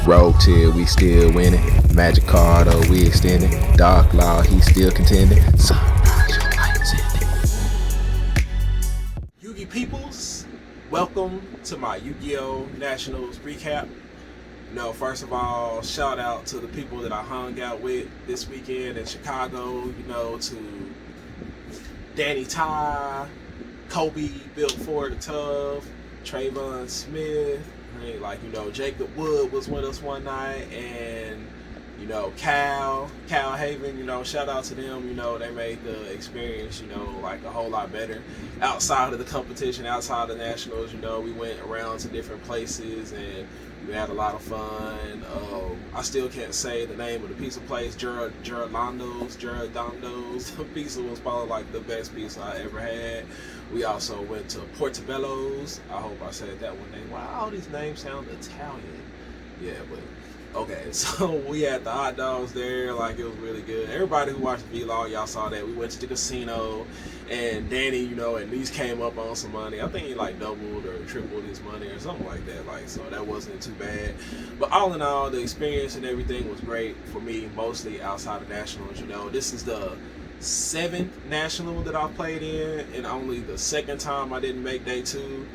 Rogue Tier, we still winning. Magic Cardo, we extending. Dark Law, he still contending. Sunrise, your lights in it. Yugi peoples, welcome to my Yugioh Nationals recap. First of all, shout out to the people that I hung out with this weekend in Chicago, to Danny Ty, Kobe, Built Ford Tough, Trayvon Smith, Jacob Wood was with us one night, and Cal Haven, shout out to them. They made the experience, a whole lot better outside of the competition, outside of the nationals. We went around to different places and we had a lot of fun. I still can't say the name of the pizza place, Gerardo's. The pizza was probably like the best pizza I ever had. We also went to Portobello's. I hope I said that one name. Wow, all these names sound Italian. Yeah, but okay, so we had the hot dogs there, it was really good. Everybody who watched the vlog, y'all saw that. We went to the casino, and Danny, at least came up on some money. I think he doubled or tripled his money or something like that. So that wasn't too bad. But all in all, the experience and everything was great for me, mostly outside of nationals. This is the 7th national that I played in, and only the 2nd time I didn't make day 2.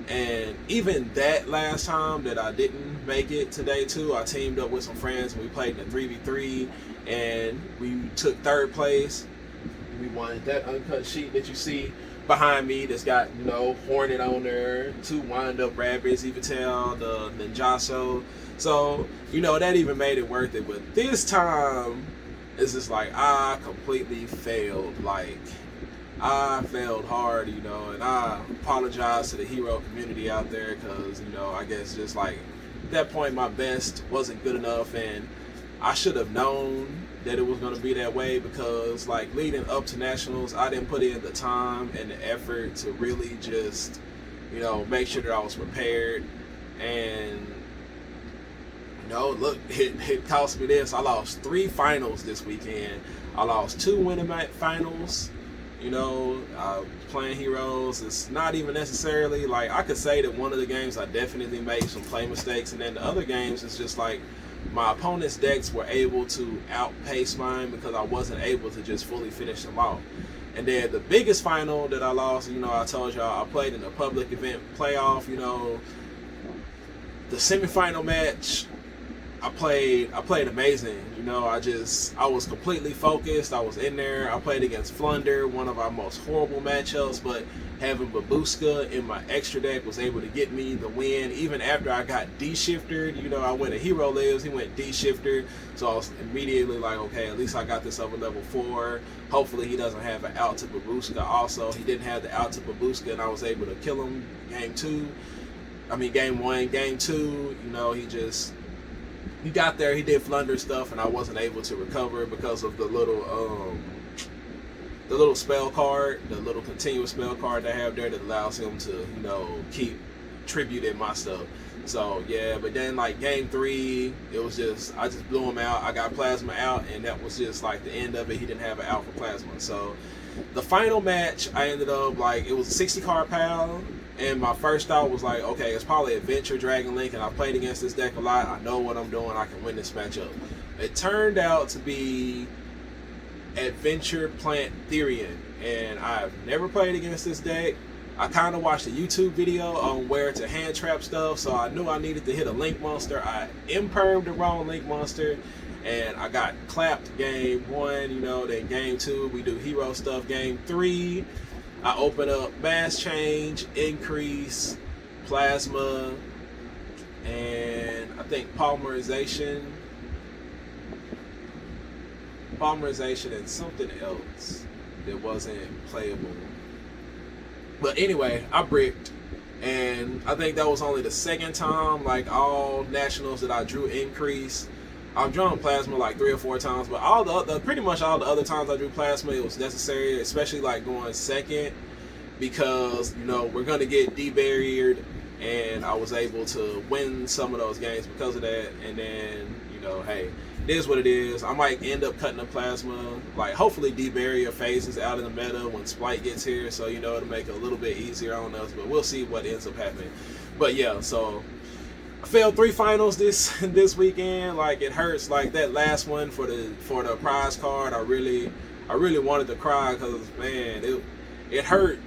And even that last time that I didn't make it to day 2, I teamed up with some friends and we played in a 3v3 and we took 3rd place. We won that uncut sheet that you see behind me that's got, Hornet on there, 2 wind-up rabbits, you can tell, the Ninjaso. So, that even made it worth it. But this time, it's just I completely failed. I failed hard, and I apologize to the hero community out there because, I guess just at that point my best wasn't good enough, and I should have known that it was going to be that way because leading up to nationals, I didn't put in the time and the effort to really just, make sure that I was prepared. And look, it cost me this. I lost 3 finals this weekend. I lost 2 winning finals. Playing heroes, it's not even necessarily I could say that one of the games I definitely made some play mistakes, and then the other games it's just my opponent's decks were able to outpace mine because I wasn't able to just fully finish them off. And then the biggest final that I lost, I told y'all I played in a public event playoff, the semifinal match. I played amazing. I was completely focused. I was in there. I played against Flunder, one of our most horrible matchups, but having Babushka in my extra deck was able to get me the win. Even after I got D-shifted, I went a Hero Lives, he went D-shifter, so I was immediately okay, at least I got this over level 4. Hopefully he doesn't have an out to Babushka also. He didn't have the out to Babushka, and I was able to kill him game 1. Game 2, he got there, he did Flunder stuff, and I wasn't able to recover because of the little spell card, the little continuous spell card they have there that allows him to, keep tribute in my stuff. So yeah, but then game 3, it was just, I just blew him out. I got Plasma out, and that was just the end of it. He didn't have an out for Plasma. So the final match, I ended up it was a 60 card pal. And my first thought was okay, it's probably Adventure Dragon Link, and I played against this deck a lot. I know what I'm doing. I can win this matchup. It turned out to be Adventure Plant Therian, and I've never played against this deck. I kind of watched a YouTube video on where to hand trap stuff, so I knew I needed to hit a Link Monster. I impermed the wrong Link Monster, and I got clapped game 1, then game 2, we do hero stuff. Game 3, I open up Mass Change, Increase, Plasma, and I think Polymerization and something else that wasn't playable. But anyway, I bricked, and I think that was only the 2nd time, all nationals that I drew Increase. I've drawn Plasma 3 or 4 times, but pretty much all the other times I drew Plasma, it was necessary, especially going 2nd, because we're gonna get debarriered, and I was able to win some of those games because of that. And then hey, it is what it is. I might end up cutting the Plasma. Hopefully debarrier phases out of the meta when Splight gets here, so it'll make it a little bit easier on us, but we'll see what ends up happening. But yeah, so I failed 3 finals this weekend. Like, it hurts. Like, that last one for the prize card, I really wanted to cry because, man, it hurt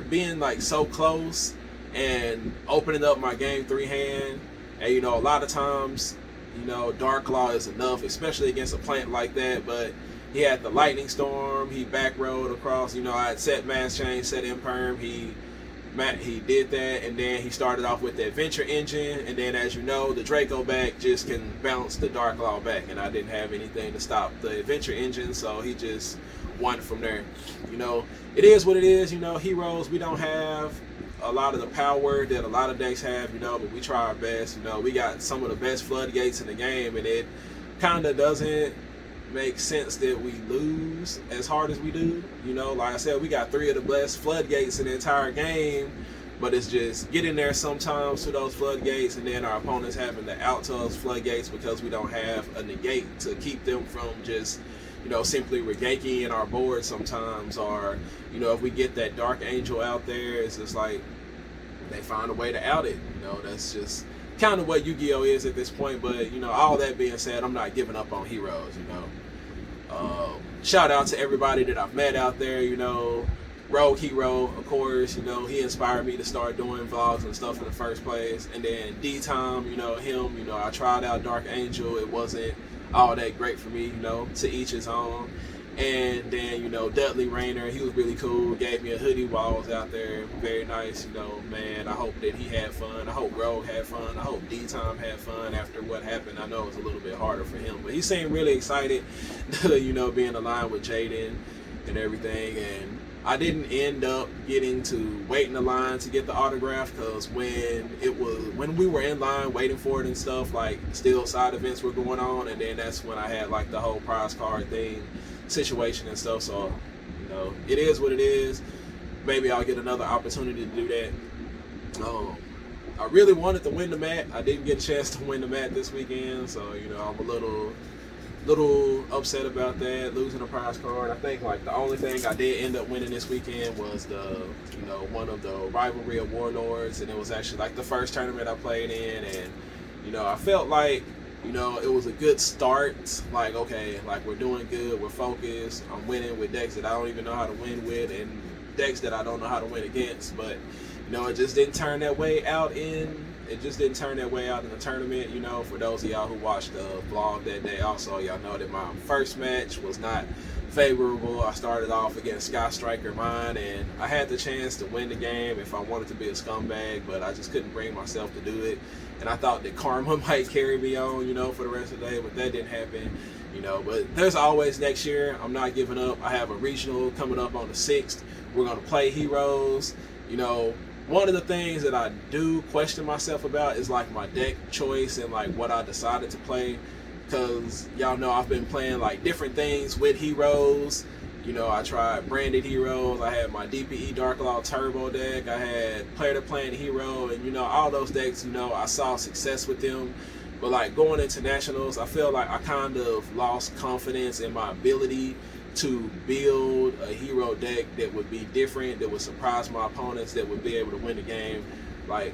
being like so close and opening up my game 3 hand. And you know, a lot of times, you know, Dark Claw is enough, especially against a plant like that. But he had the lightning storm. He back rode across. You know, I had set mass change, set imperm. He did that, and then he started off with the adventure engine, and then, as you know, the Draco back just can bounce the Dark Claw back, and I didn't have anything to stop the adventure engine, so he just won from there. You know, it is what it is. You know, heroes, we don't have a lot of the power that a lot of decks have, you know, but we try our best. You know, we got some of the best floodgates in the game, and it kind of doesn't make sense that we lose as hard as we do. You know, like I said, we got 3 of the best floodgates in the entire game, but it's just getting there sometimes to those floodgates, and then our opponents having to out to those floodgates because we don't have a negate to keep them from just, you know, simply regaking in our board sometimes. Or, you know, if we get that Dark Angel out there, it's just like they find a way to out it. You know, that's just kind of what Yugioh is at this point. But, you know, all that being said, I'm not giving up on heroes, you know. Shout out to everybody that I've met out there, you know. Rogue Hero, of course, you know, he inspired me to start doing vlogs and stuff in the first place. And then D-Tom, you know, him, you know, I tried out Dark Angel. It wasn't all that great for me, you know, to each his own. And then, you know, Dudley Rayner, he was really cool, gave me a hoodie while I was out there. Very nice, you know, man. I hope that he had fun. I hope Rogue had fun. I hope D-Tom had fun after what happened. I know it was a little bit harder for him, but he seemed really excited to, you know, being aligned with Jaden and everything. And I didn't end up getting to wait in the line to get the autograph, because when we were in line waiting for it and stuff, like, still side events were going on, and then that's when I had like the whole prize card thing situation and stuff. So, you know, it is what it is. Maybe I'll get another opportunity to do that. I really wanted to win the mat. I didn't get a chance to win the mat this weekend, so, you know, I'm a little upset about that, losing a prize card. I think like the only thing I did end up winning this weekend was one of the rivalry of Warlords, and it was actually like the first tournament I played in, and, you know, I felt like, you know, it was a good start. Like, okay, like, we're doing good, we're focused, I'm winning with decks that I don't even know how to win with, and decks that I don't know how to win against. But, you know, it just didn't turn that way out in the tournament. You know, for those of y'all who watched the vlog that day, also, y'all know that my first match was not favorable. I started off against Sky Striker mine, and I had the chance to win the game if I wanted to be a scumbag, but I just couldn't bring myself to do it. And I thought that karma might carry me on, you know, for the rest of the day, but that didn't happen, you know. But there's always next year. I'm not giving up. I have a regional coming up on the 6th. We're going to play heroes. You know, one of the things that I do question myself about is like my deck choice and like what I decided to play, because y'all know I've been playing like different things with heroes. You know, I tried branded heroes. I had my DPE Dark Law Turbo deck. I had Player to Plan Hero, and, you know, all those decks, you know, I saw success with them. But like going into nationals, I feel like I kind of lost confidence in my ability to build a hero deck that would be different, that would surprise my opponents, that would be able to win the game. Like,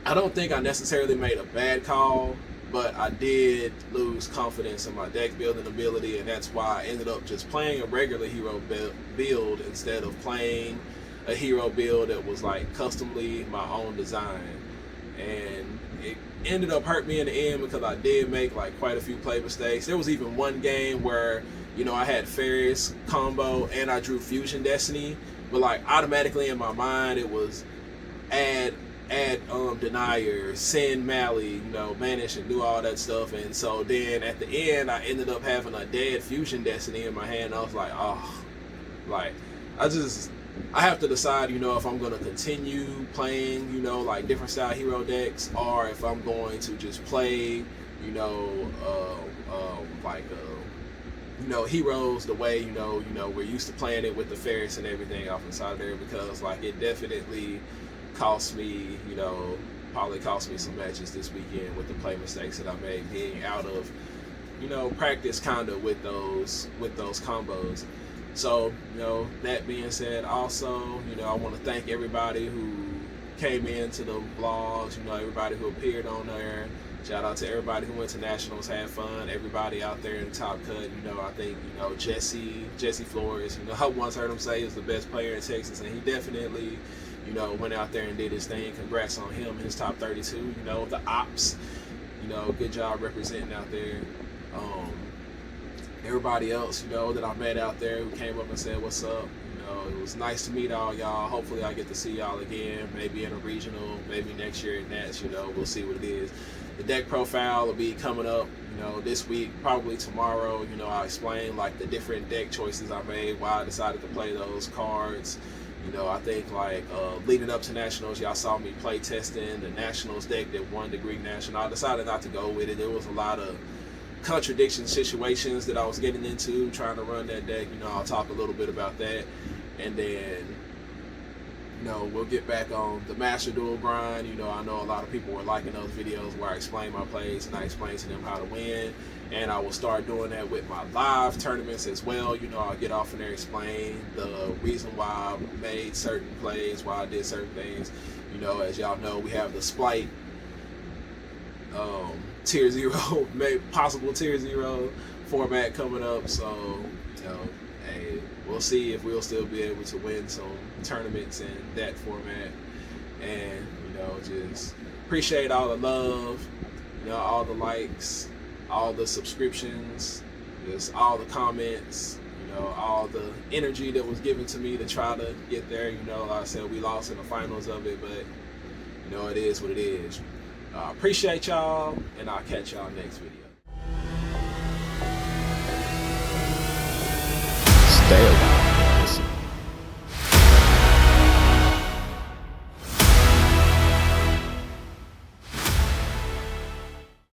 I don't think I necessarily made a bad call, but I did lose confidence in my deck building ability, and that's why I ended up just playing a regular hero build instead of playing a hero build that was like customly my own design. And it ended up hurting me in the end because I did make like quite a few play mistakes. There was even one game where, you know, I had Ferris combo and I drew Fusion Destiny, but like automatically in my mind it was add Denier, send Mally, you know, banish and do all that stuff. And so then at the end I ended up having a dead Fusion Destiny in my hand. I was like, oh, like I have to decide, you know, if I'm going to continue playing, you know, like different style hero decks, or if I'm going to just play, you know, you know, heroes the way, you know, we're used to playing it with the Ferris and everything off inside there, because like it definitely cost me, you know, probably cost me some matches this weekend with the play mistakes that I made, being out of, you know, practice kind of with those combos. So, you know, that being said, also, you know, I want to thank everybody who came into the vlogs, you know, everybody who appeared on there. Shout out to everybody who went to nationals, had fun. Everybody out there in the top cut, you know, I think, you know, Jesse Flores, you know, I once heard him say he was the best player in Texas, and he definitely, you know, went out there and did his thing. Congrats on him, his top 32, you know, the ops, you know, good job representing out there. Everybody else, you know, that I met out there who came up and said, what's up? You know, it was nice to meet all y'all. Hopefully I get to see y'all again, maybe in a regional, maybe next year at Nats, you know, we'll see what it is. The deck profile will be coming up, you know, this week, probably tomorrow. You know, I'll explain like the different deck choices I made, why I decided to play those cards. You know, I think like leading up to nationals, y'all saw me play testing the nationals deck that won the Greek National. I decided not to go with it. There was a lot of contradiction situations that I was getting into trying to run that deck. You know, I'll talk a little bit about that, and then, you know, we'll get back on the Master Duel grind. You know, I know a lot of people were liking those videos where I explain my plays and I explain to them how to win, and I will start doing that with my live tournaments as well. You know, I'll get off in there, explain the reason why I made certain plays, why I did certain things. You know, as y'all know, we have the Splight tier 0, possible tier 0 format coming up, so, you know, hey, we'll see if we'll still be able to win some tournaments in that format. And, you know, just appreciate all the love, you know, all the likes, all the subscriptions, just all the comments, you know, all the energy that was given to me to try to get there. You know, like I said, we lost in the finals of it, but, you know, it is what it is. Appreciate y'all, and I'll catch y'all next video.